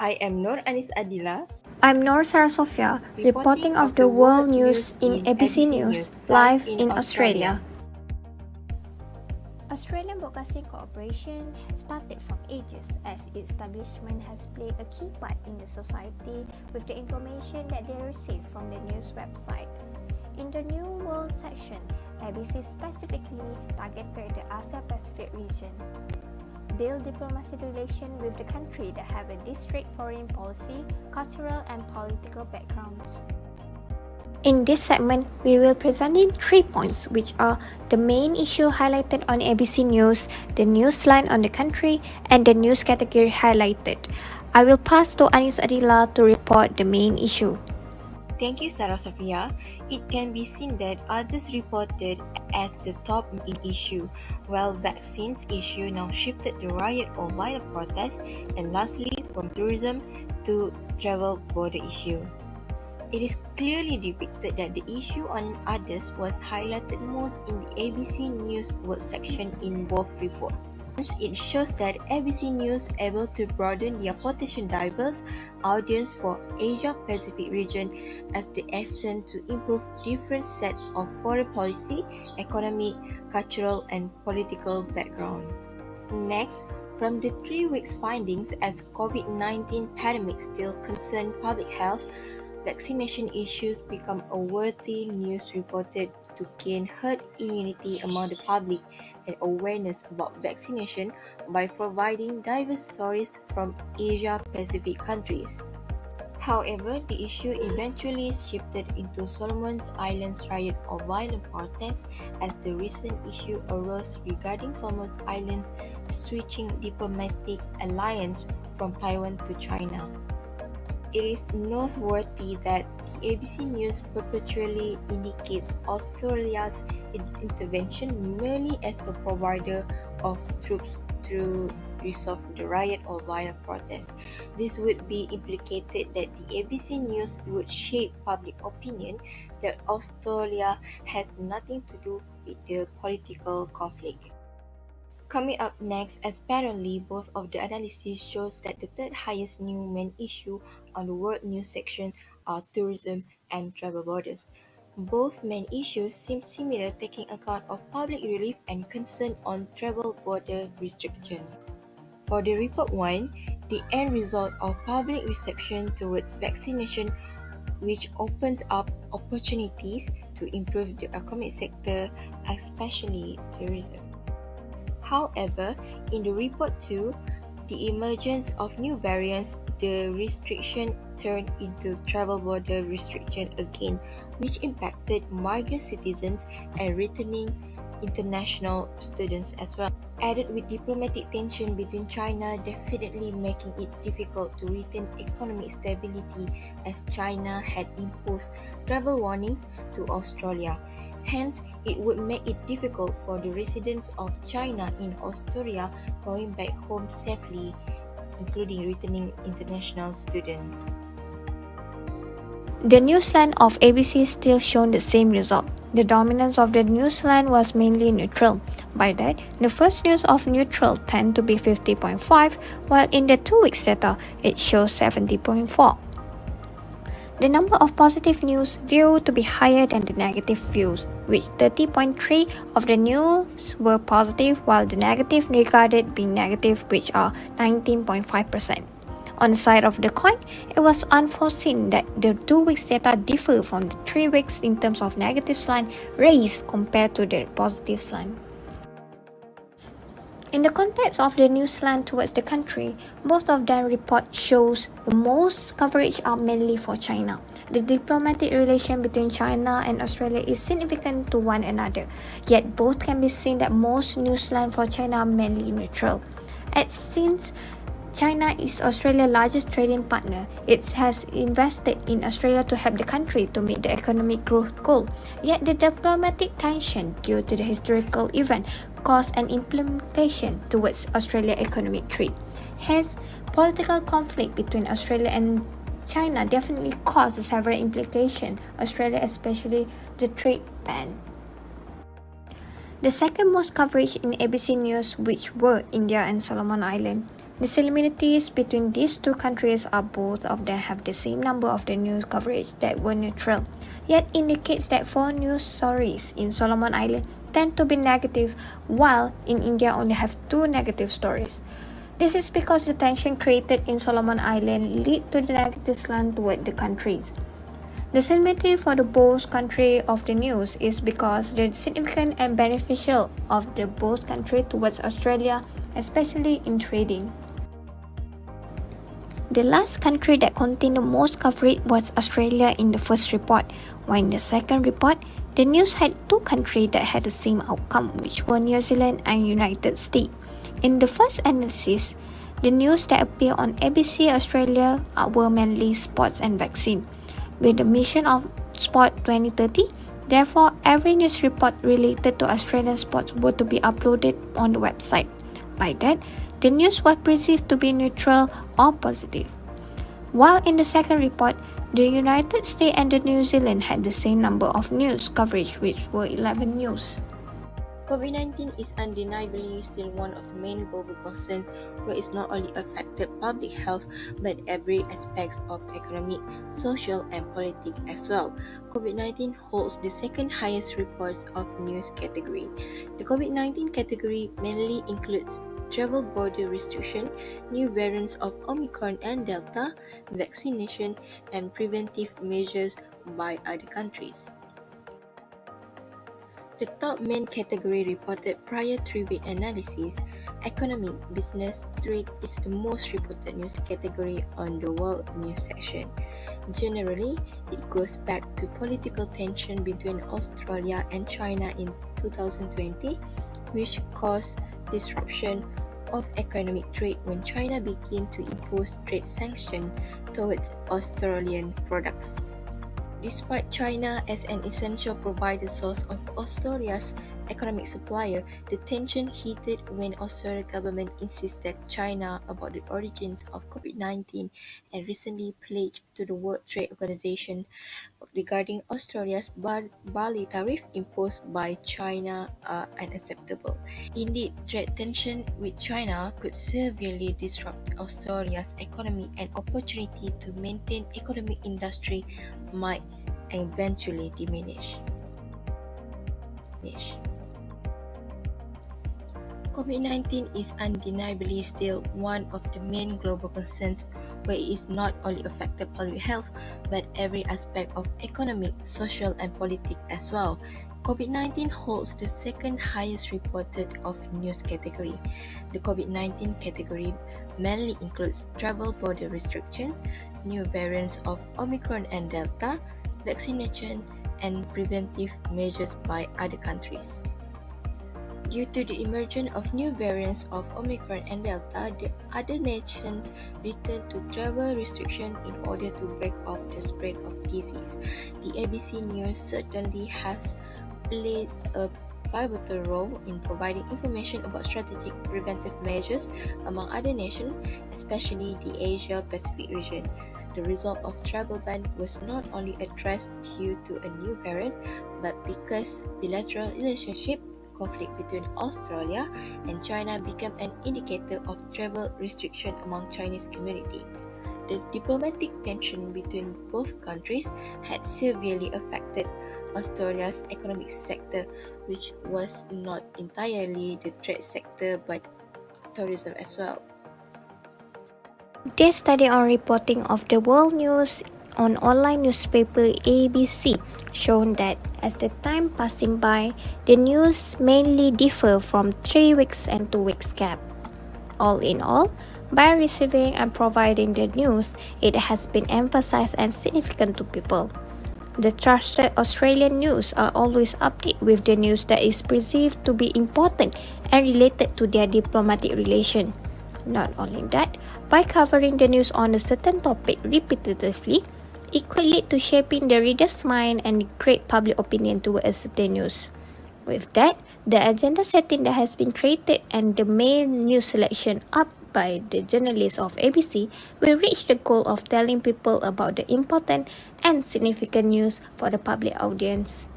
I am Nur Anis Adila, I'm Nor Sarah Sofia, reporting reporting of of the the world world news news in in ABC ABC News, News, live live in in Australia. Australia. Australian Broadcasting Corporation has started from ages as its establishment has played a key part in the society with the information that they receive from the news website. In the New World section, ABC specifically targeted the Asia-Pacific region. Build diplomatic relations with the country that have a distinct foreign policy, cultural and political backgrounds. In this segment, we will present in 3 points, which are the main issue highlighted on ABC News, the news line on the country, and the news category highlighted. I will pass to Anis Adila to report the main issue. Thank you, Sarah Sofia. It can be seen that others reported as the top main issue, while vaccines issue now shifted to riot or violent protests, and lastly, from tourism to travel border issue. It is clearly depicted that the issue on others was highlighted most in the ABC News World section in both reports. It shows that ABC News able to broaden their potential diverse audience for Asia-Pacific region as the essence to improve different sets of foreign policy, economic, cultural, and political background. Next, from the 3 weeks findings as COVID-19 pandemic still concern public health, vaccination issues become a worthy news reported to gain herd immunity among the public and awareness about vaccination by providing diverse stories from Asia-Pacific countries. However, the issue eventually shifted into Solomon Islands riot or violent protests as the recent issue arose regarding Solomon Islands switching diplomatic alliance from Taiwan to China. It is noteworthy that the ABC News perpetually indicates Australia's intervention merely as a provider of troops to resolve the riot or violent protests. This would be implicated that the ABC News would shape public opinion that Australia has nothing to do with the political conflict. Coming up next, apparently both of the analysis shows that the third highest new main issue on the world news section are tourism and travel borders. Both main issues seem similar, taking account of public relief and concern on travel border restriction. For the report 1, the end result of public reception towards vaccination which opens up opportunities to improve the economic sector, especially tourism. However, in the report 2, the emergence of new variants, the restriction turned into travel border restriction again, which impacted migrant citizens and returning international students as well. Added with diplomatic tension between China definitely making it difficult to retain economic stability as China had imposed travel warnings to Australia. Hence, it would make it difficult for the residents of China in Australia going back home safely, including returning international students. The newsline of ABC still shown the same result. The dominance of the newsline was mainly neutral. By that, the first news of neutral tend to be 50.5, while in the 2 weeks data, it shows 70.4. The number of positive news viewed to be higher than the negative views, which 30.3 of the news were positive, while the negative regarded being negative, which are 19.5%. On the side of the coin, it was unforeseen that the 2 weeks data differ from the 3 weeks in terms of negative line raised compared to the positive line. In the context of the news slant towards the country, both of them report shows the most coverage are mainly for China. The diplomatic relation between China and Australia is significant to one another, yet both can be seen that most news line for China are mainly neutral. Since China is Australia's largest trading partner. It has invested in Australia to help the country to meet the economic growth goal. Yet the diplomatic tension due to the historical event caused an implication towards Australia's economic threat. Hence, political conflict between Australia and China definitely caused several implications, Australia especially the trade ban. The second most coverage in ABC News, which were India and Solomon Islands. The similarities between these two countries are both of them have the same number of the news coverage that were neutral, yet indicates that 4 news stories in Solomon Island tend to be negative, while in India only have 2 negative stories. This is because the tension created in Solomon Island lead to the negative slant toward the countries. The similarity for the both country of the news is because the significant and beneficial of the both country towards Australia, especially in trading. The last country that contained the most coverage was Australia in the first report, while in the second report, the news had 2 countries that had the same outcome, which were New Zealand and United States. In the first analysis, the news that appeared on ABC Australia were mainly sports and vaccine. With the mission of Sport 2030, therefore every news report related to Australian sports were to be uploaded on the website. By that, the news was perceived to be neutral or positive. While in the second report, the United States and the New Zealand had the same number of news coverage, which were 11 news. COVID-19 is undeniably still one of the main global concerns where it's not only affected public health but every aspect of economic, social and politics as well. COVID-19 holds the second highest reports of news category. The COVID-19 category mainly includes travel border restriction, new variants of Omicron and Delta, vaccination and preventive measures by other countries. The top main category reported prior 3-week analysis, economic, business, trade is the most reported news category on the World News section. Generally, it goes back to political tension between Australia and China in 2020, which caused disruption of economic trade when China began to impose trade sanctions towards Australian products. Despite China as an essential provider source of Australia's economic supplier, the tension heated when Australian government insisted China about the origins of COVID-19 and recently pledged to the World Trade Organization regarding Australia's barley tariff imposed by China are unacceptable. Indeed, trade tension with China could severely disrupt Australia's economy and opportunity to maintain economic industry might eventually diminish. COVID-19 is undeniably still one of the main global concerns where it is not only affected public health but every aspect of economic, social and politics as well. COVID-19 holds the second highest reported of news category. The COVID-19 category mainly includes travel border restriction, new variants of Omicron and Delta, vaccination and preventive measures by other countries. Due to the emergence of new variants of Omicron and Delta, the other nations returned to travel restrictions in order to break off the spread of disease. The ABC News certainly has played a pivotal role in providing information about strategic preventive measures among other nations, especially the Asia-Pacific region. The result of travel ban was not only addressed due to a new variant, but because bilateral relationship conflict between Australia and China became an indicator of travel restriction among Chinese community. The diplomatic tension between both countries had severely affected Australia's economic sector, which was not entirely the trade sector but tourism as well. This study on reporting of the world news on online newspaper ABC shown that as the time passing by, the news mainly differ from 3 weeks and 2 weeks gap. All in all, by receiving and providing the news, it has been emphasized and significant to people. The trusted Australian news are always updated with the news that is perceived to be important and related to their diplomatic relation. Not only that, by covering the news on a certain topic repetitively, it could lead to shaping the reader's mind and create public opinion toward a certain news. With that, the agenda setting that has been created and the main news selection up by the journalists of ABC will reach the goal of telling people about the important and significant news for the public audience.